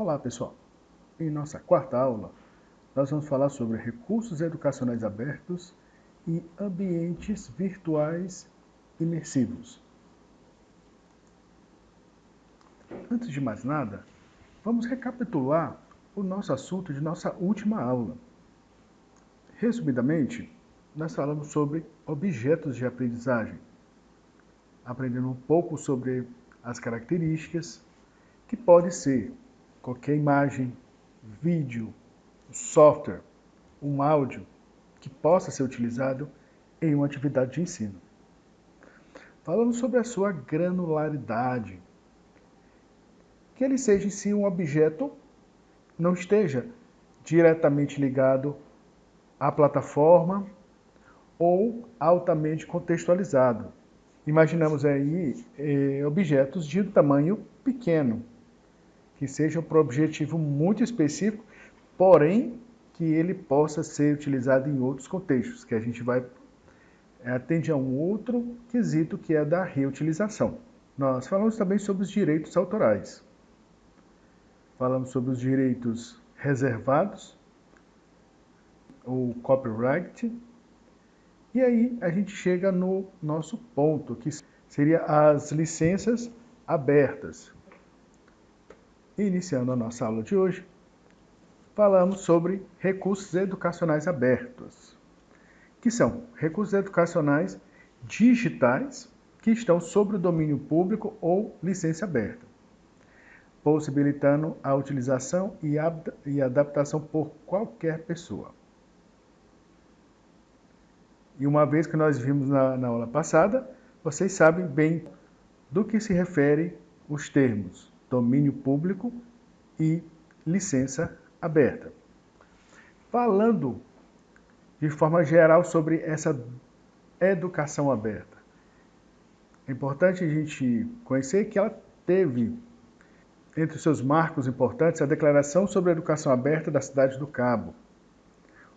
Olá pessoal, em nossa quarta aula nós vamos falar sobre recursos educacionais abertos e ambientes virtuais imersivos. Antes de mais nada, vamos recapitular o nosso assunto de nossa última aula. Resumidamente, nós falamos sobre objetos de aprendizagem, aprendendo um pouco sobre as características, que pode ser qualquer imagem, vídeo, software, um áudio que possa ser utilizado em uma atividade de ensino. Falamos sobre a sua granularidade, que ele seja em si um objeto, não esteja diretamente ligado à plataforma ou altamente contextualizado. Imaginamos aí objetos de tamanho pequeno, que sejam para um objetivo muito específico, porém que ele possa ser utilizado em outros contextos, que a gente vai atender a um outro quesito, que é da reutilização. Nós falamos também sobre os direitos autorais. Falamos sobre os direitos reservados, o copyright, e aí a gente chega no nosso ponto, que seria as licenças abertas. Iniciando a nossa aula de hoje, falamos sobre recursos educacionais abertos, que são recursos educacionais digitais que estão sob o domínio público ou licença aberta, possibilitando a utilização e adaptação por qualquer pessoa. E uma vez que nós vimos na aula passada, vocês sabem bem do que se refere os termos domínio público e licença aberta. Falando de forma geral sobre essa educação aberta, é importante a gente conhecer que ela teve entre os seus marcos importantes a Declaração sobre a Educação Aberta da Cidade do Cabo,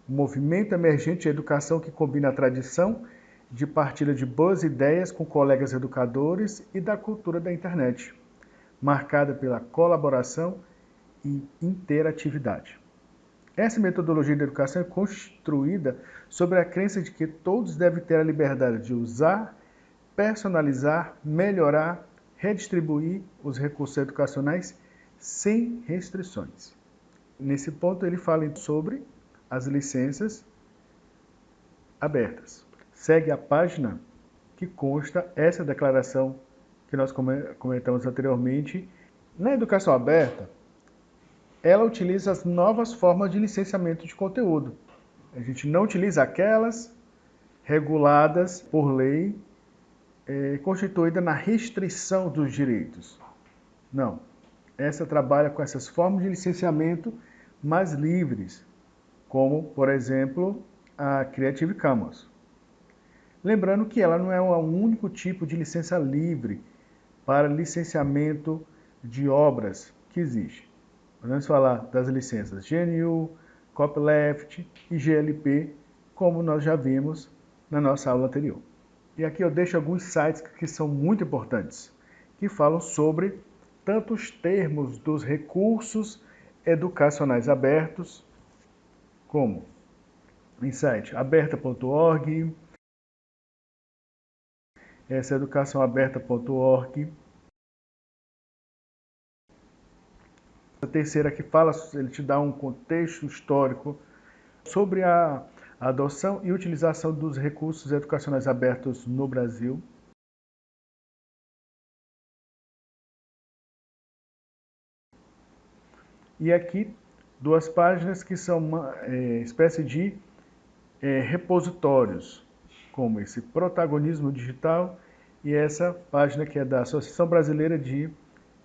um movimento emergente de educação que combina a tradição de partilha de boas ideias com colegas educadores e da cultura da internet, marcada pela colaboração e interatividade. Essa metodologia de educação é construída sobre a crença de que todos devem ter a liberdade de usar, personalizar, melhorar, redistribuir os recursos educacionais sem restrições. Nesse ponto ele fala sobre as licenças abertas. Segue a página que consta essa declaração que nós comentamos anteriormente. Na educação aberta, ela utiliza as novas formas de licenciamento de conteúdo. A gente não utiliza aquelas reguladas por lei, constituída na restrição dos direitos. Não. Essa trabalha com essas formas de licenciamento mais livres, como, por exemplo, a Creative Commons. Lembrando que ela não é o único tipo de licença livre para licenciamento de obras que existe. Vamos falar das licenças GNU, Copyleft e GLP, como nós já vimos na nossa aula anterior. E aqui eu deixo alguns sites que são muito importantes, que falam sobre tanto os termos dos recursos educacionais abertos, como em site aberta.org, essa é educaçãoaberta.org. A terceira que fala, ele te dá um contexto histórico sobre a adoção e utilização dos recursos educacionais abertos no Brasil. E aqui, duas páginas que são uma espécie de repositórios, como esse Protagonismo Digital e essa página que é da Associação Brasileira de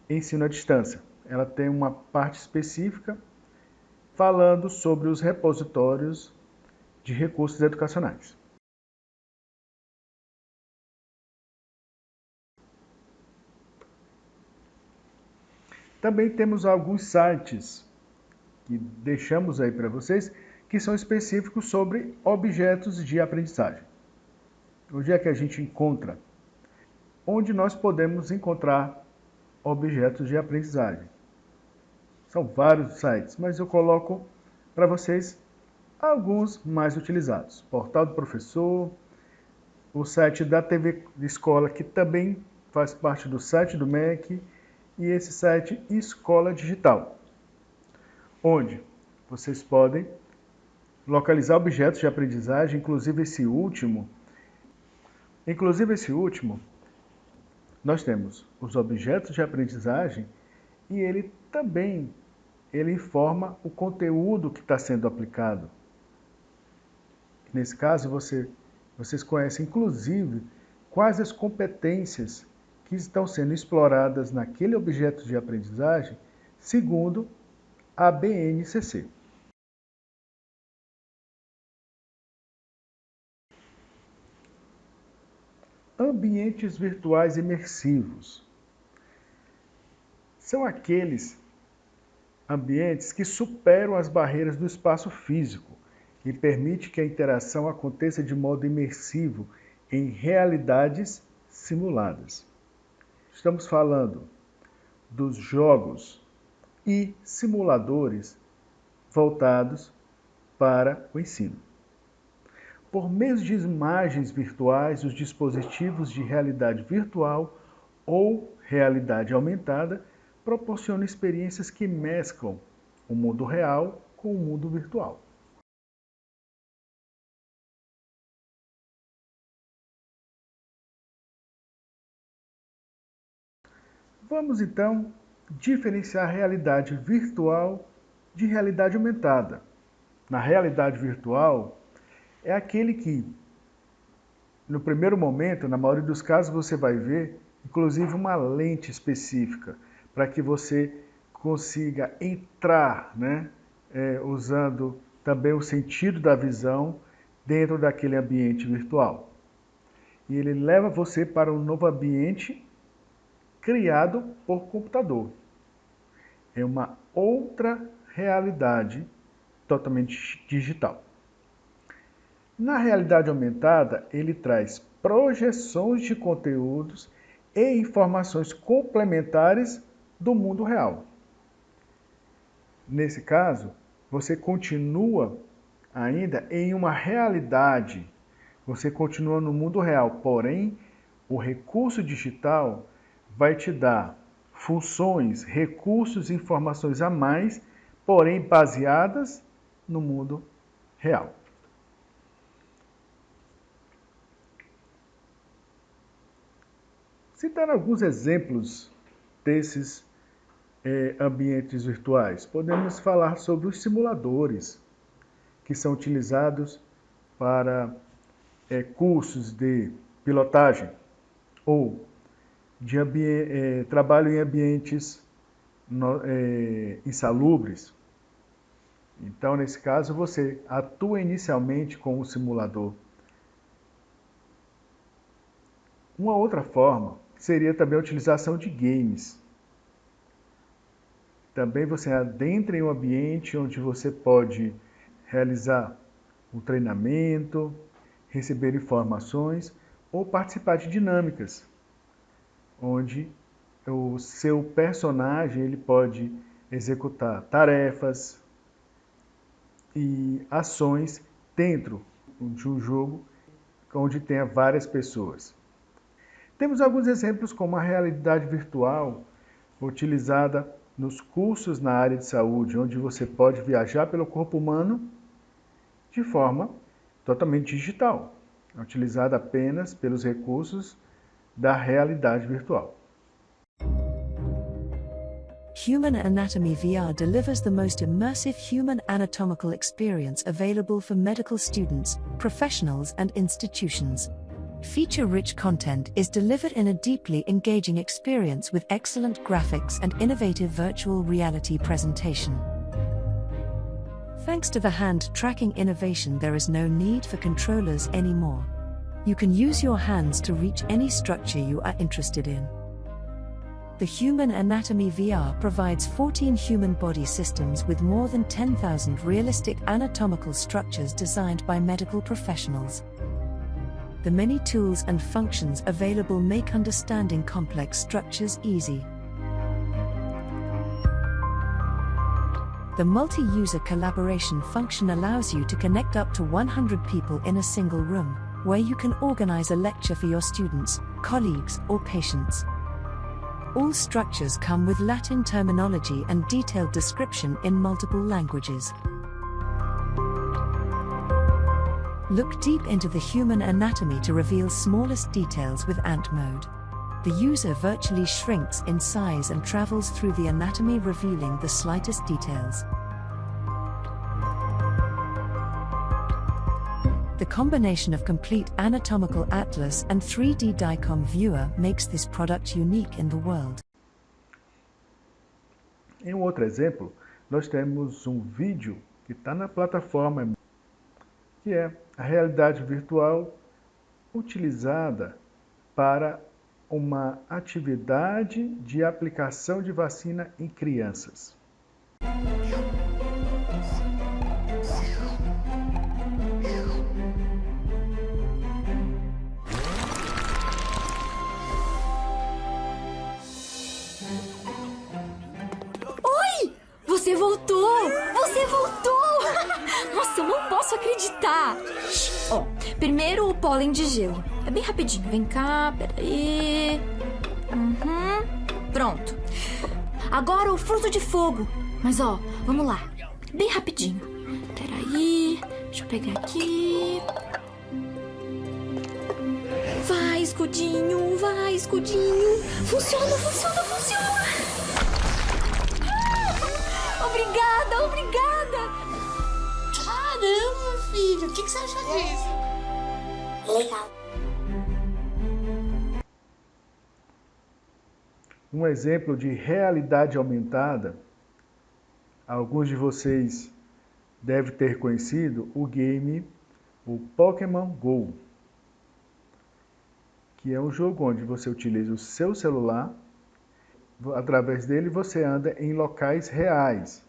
Ensino à Distância. Ela tem uma parte específica falando sobre os repositórios de recursos educacionais. Também temos alguns sites que deixamos aí para vocês, que são específicos sobre objetos de aprendizagem. Onde é que a gente encontra? Onde nós podemos encontrar objetos de aprendizagem. São vários sites, mas eu coloco para vocês alguns mais utilizados. Portal do Professor, o site da TV Escola, que também faz parte do site do MEC, e esse site Escola Digital, onde vocês podem localizar objetos de aprendizagem, inclusive esse último, nós temos os objetos de aprendizagem e ele também informa o conteúdo que está sendo aplicado. Nesse caso, vocês conhecem, inclusive, quais as competências que estão sendo exploradas naquele objeto de aprendizagem, segundo a BNCC. Ambientes virtuais imersivos são aqueles ambientes que superam as barreiras do espaço físico e permite que a interação aconteça de modo imersivo em realidades simuladas. Estamos falando dos jogos e simuladores voltados para o ensino. Por meio de imagens virtuais, os dispositivos de realidade virtual ou realidade aumentada proporcionam experiências que mesclam o mundo real com o mundo virtual. Vamos então diferenciar a realidade virtual de realidade aumentada. Na realidade virtual, é aquele que, no primeiro momento, na maioria dos casos, você vai ver, inclusive, uma lente específica, para que você consiga entrar, usando também o sentido da visão dentro daquele ambiente virtual. E ele leva você para um novo ambiente criado por computador. É uma outra realidade totalmente digital. Na realidade aumentada, ele traz projeções de conteúdos e informações complementares do mundo real. Nesse caso, você continua ainda em uma realidade, você continua no mundo real, porém, o recurso digital vai te dar funções, recursos e informações a mais, porém baseadas no mundo real. Citar alguns exemplos desses ambientes virtuais, podemos falar sobre os simuladores, que são utilizados para cursos de pilotagem ou de trabalho em ambientes insalubres. Então, nesse caso, você atua inicialmente com o simulador. Uma outra forma seria também a utilização de games. Também você adentra em um ambiente onde você pode realizar um treinamento, receber informações ou participar de dinâmicas, onde o seu personagem ele pode executar tarefas e ações dentro de um jogo onde tenha várias pessoas. Temos alguns exemplos como a realidade virtual utilizada nos cursos na área de saúde, onde você pode viajar pelo corpo humano de forma totalmente digital, utilizada apenas pelos recursos da realidade virtual. Human Anatomy VR delivers the most immersive human anatomical experience available for medical students, professionals, and institutions. Feature-rich content is delivered in a deeply engaging experience with excellent graphics and innovative virtual reality presentation. Thanks to the hand-tracking innovation, there is no need for controllers anymore. You can use your hands to reach any structure you are interested in. The Human Anatomy VR provides 14 human body systems with more than 10,000 realistic anatomical structures designed by medical professionals. The many tools and functions available make understanding complex structures easy. The multi-user collaboration function allows you to connect up to 100 people in a single room, where you can organize a lecture for your students, colleagues, or patients. All structures come with Latin terminology and detailed description in multiple languages. Look deep into the human anatomy to reveal smallest details with Ant Mode. The user virtually shrinks in size and travels through the anatomy, revealing the slightest details. The combination of complete anatomical atlas and 3D DICOM viewer makes this product unique in the world. Em outro exemplo, nós temos um vídeo que está na plataforma, que é a realidade virtual utilizada para uma atividade de aplicação de vacina em crianças. Oi! Você voltou! Você voltou! Nossa, eu não posso acreditar! Ó, primeiro o pólen de gelo. É bem rapidinho. Vem cá, peraí. Pronto. Agora o fruto de fogo. Mas ó, vamos lá. Bem rapidinho. Peraí. Deixa eu pegar aqui. Vai, escudinho, vai, escudinho. Funciona, funciona, funciona. Obrigada, obrigada. Caramba, filho, o que você achou disso? Legal. Um exemplo de realidade aumentada, alguns de vocês devem ter conhecido o game, o Pokémon Go, que é um jogo onde você utiliza o seu celular, através dele você anda em locais reais,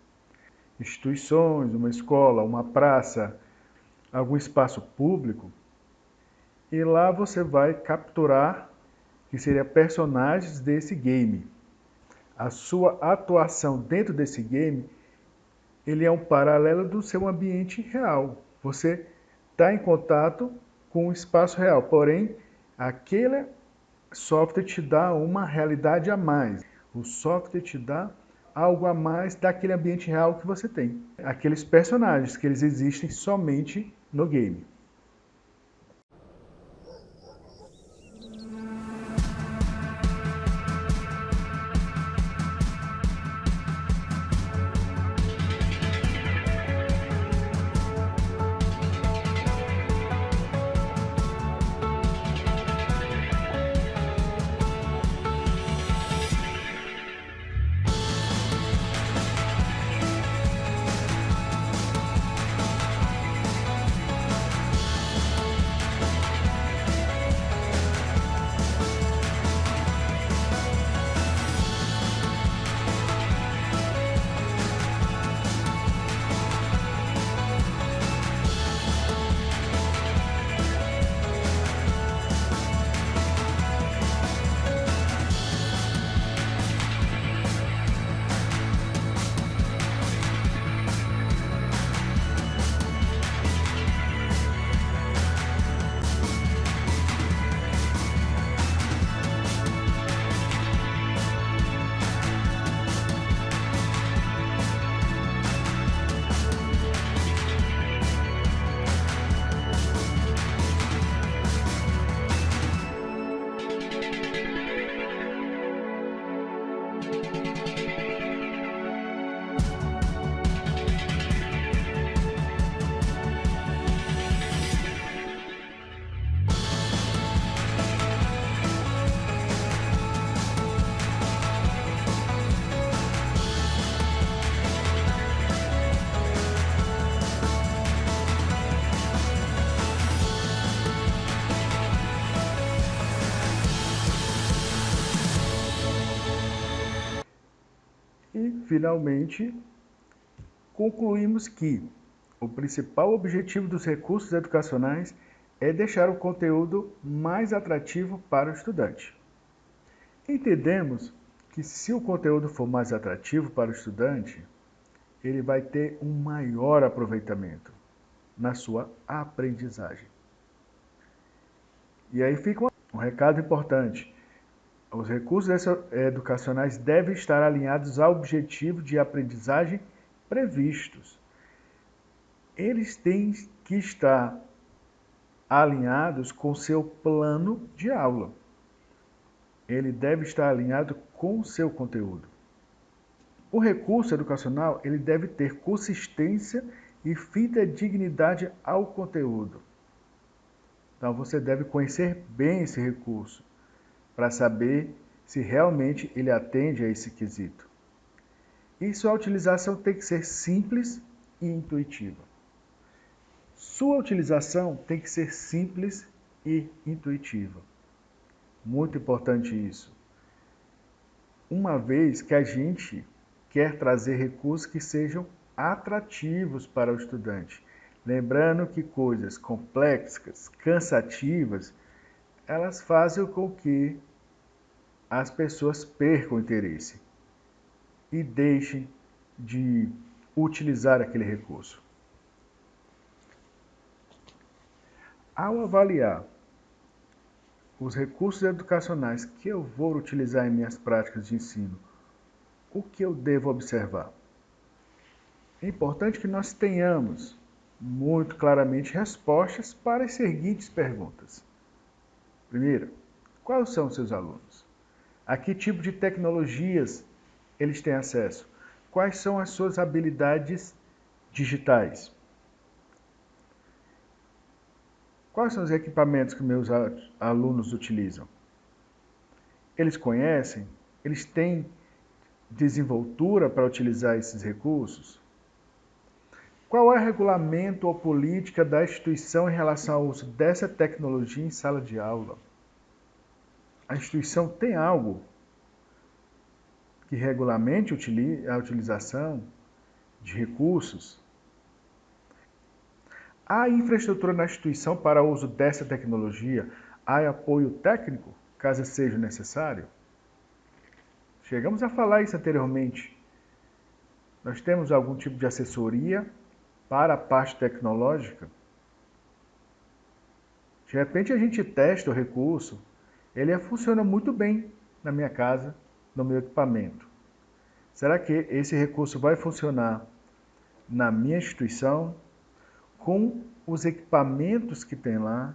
instituições, uma escola, uma praça, algum espaço público, e lá você vai capturar, que seria personagens desse game. A sua atuação dentro desse game, ele é um paralelo do seu ambiente real. Você está em contato com o espaço real, porém, aquele software te dá uma realidade a mais. O software te dá algo a mais daquele ambiente real que você tem. Aqueles personagens que eles existem somente no game. E, finalmente, concluímos que o principal objetivo dos recursos educacionais é deixar o conteúdo mais atrativo para o estudante. Entendemos que se o conteúdo for mais atrativo para o estudante, ele vai ter um maior aproveitamento na sua aprendizagem. E aí fica um recado importante. Os recursos educacionais devem estar alinhados ao objetivo de aprendizagem previstos. Eles têm que estar alinhados com seu plano de aula. Ele deve estar alinhado com o seu conteúdo. O recurso educacional ele deve ter consistência e fidedignidade ao conteúdo. Então você deve conhecer bem esse recurso para saber se realmente ele atende a esse quesito. E sua utilização tem que ser simples e intuitiva. Sua utilização tem que ser simples e intuitiva. Muito importante isso. Uma vez que a gente quer trazer recursos que sejam atrativos para o estudante. Lembrando que coisas complexas, cansativas, elas fazem com que as pessoas percam o interesse e deixem de utilizar aquele recurso. Ao avaliar os recursos educacionais que eu vou utilizar em minhas práticas de ensino, o que eu devo observar? É importante que nós tenhamos muito claramente respostas para as seguintes perguntas. Primeiro, quais são os seus alunos? A que tipo de tecnologias eles têm acesso? Quais são as suas habilidades digitais? Quais são os equipamentos que meus alunos utilizam? Eles conhecem? Eles têm desenvoltura para utilizar esses recursos? Qual é o regulamento ou política da instituição em relação ao uso dessa tecnologia em sala de aula? A instituição tem algo que regulamente a utilização de recursos? Há infraestrutura na instituição para o uso dessa tecnologia? Há apoio técnico, caso seja necessário? Chegamos a falar isso anteriormente. Nós temos algum tipo de assessoria para a parte tecnológica? De repente a gente testa o recurso, ele funciona muito bem na minha casa, no meu equipamento. Será que esse recurso vai funcionar na minha instituição, com os equipamentos que tem lá,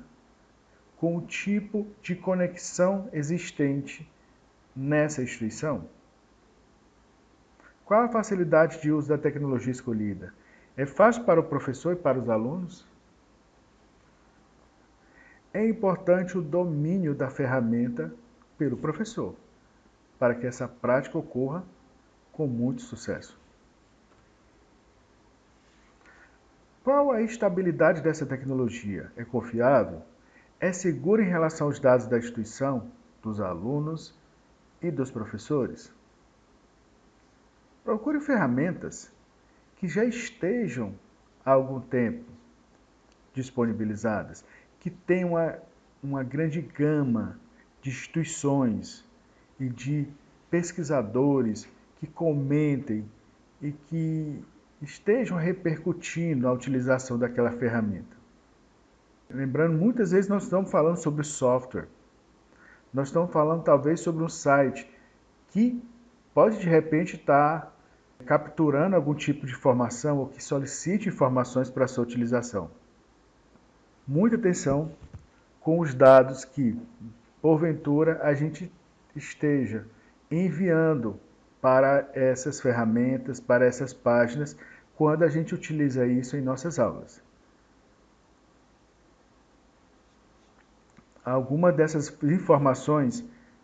com o tipo de conexão existente nessa instituição? Qual a facilidade de uso da tecnologia escolhida? É fácil para o professor e para os alunos? É importante o domínio da ferramenta pelo professor, para que essa prática ocorra com muito sucesso. Qual a estabilidade dessa tecnologia? É confiável? É segura em relação aos dados da instituição, dos alunos e dos professores? Procure ferramentas que já estejam há algum tempo disponibilizadas, que tenham uma grande gama de instituições e de pesquisadores que comentem e que estejam repercutindo a utilização daquela ferramenta. Lembrando, muitas vezes nós estamos falando sobre software, nós estamos falando talvez sobre um site que pode de repente estar capturando algum tipo de informação ou que solicite informações para a sua utilização. Muita atenção com os dados que, porventura, a gente esteja enviando para essas ferramentas, para essas páginas, quando a gente utiliza isso em nossas aulas. Alguma dessas informações,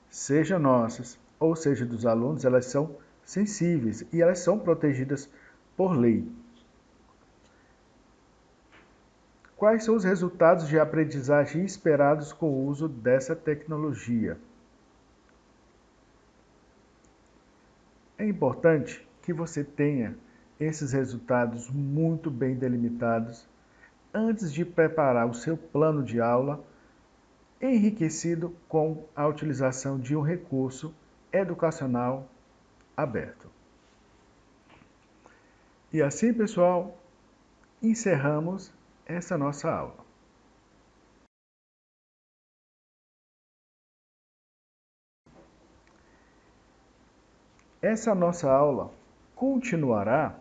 seja nossas ou seja dos alunos, elas são sensíveis e elas são protegidas por lei. Quais são os resultados de aprendizagem esperados com o uso dessa tecnologia? É importante que você tenha esses resultados muito bem delimitados antes de preparar o seu plano de aula, enriquecido com a utilização de um recurso educacional aberto. E assim, pessoal, encerramos essa nossa aula. Essa nossa aula continuará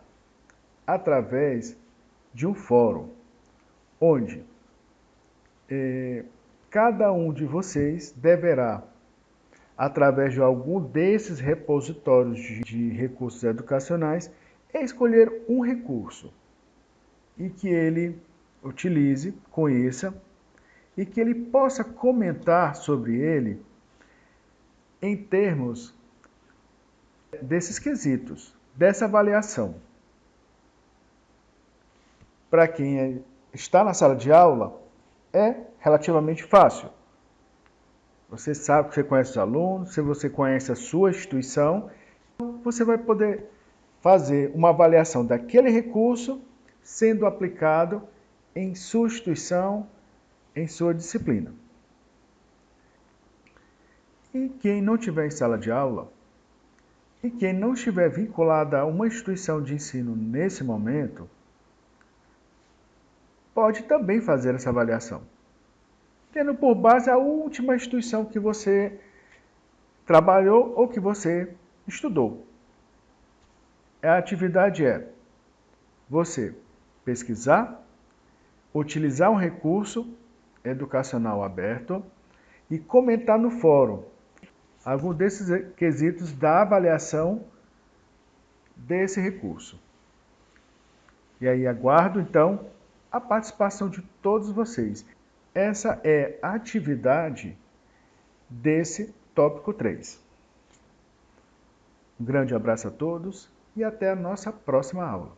através de um fórum, onde cada um de vocês deverá, através de algum desses repositórios de recursos educacionais, escolher um recurso e que ele utilize, conheça e que ele possa comentar sobre ele em termos desses quesitos, dessa avaliação. Para quem está na sala de aula, é relativamente fácil. Você sabe que você conhece os alunos, se você conhece a sua instituição, você vai poder fazer uma avaliação daquele recurso sendo aplicado em sua instituição, em sua disciplina. E quem não estiver em sala de aula, e quem não estiver vinculado a uma instituição de ensino nesse momento, pode também fazer essa avaliação, tendo por base a última instituição que você trabalhou ou que você estudou. A atividade é você pesquisar, utilizar um recurso educacional aberto e comentar no fórum algum desses quesitos da avaliação desse recurso. E aí aguardo, então, a participação de todos vocês. Essa é a atividade desse tópico 3. Um grande abraço a todos e até a nossa próxima aula.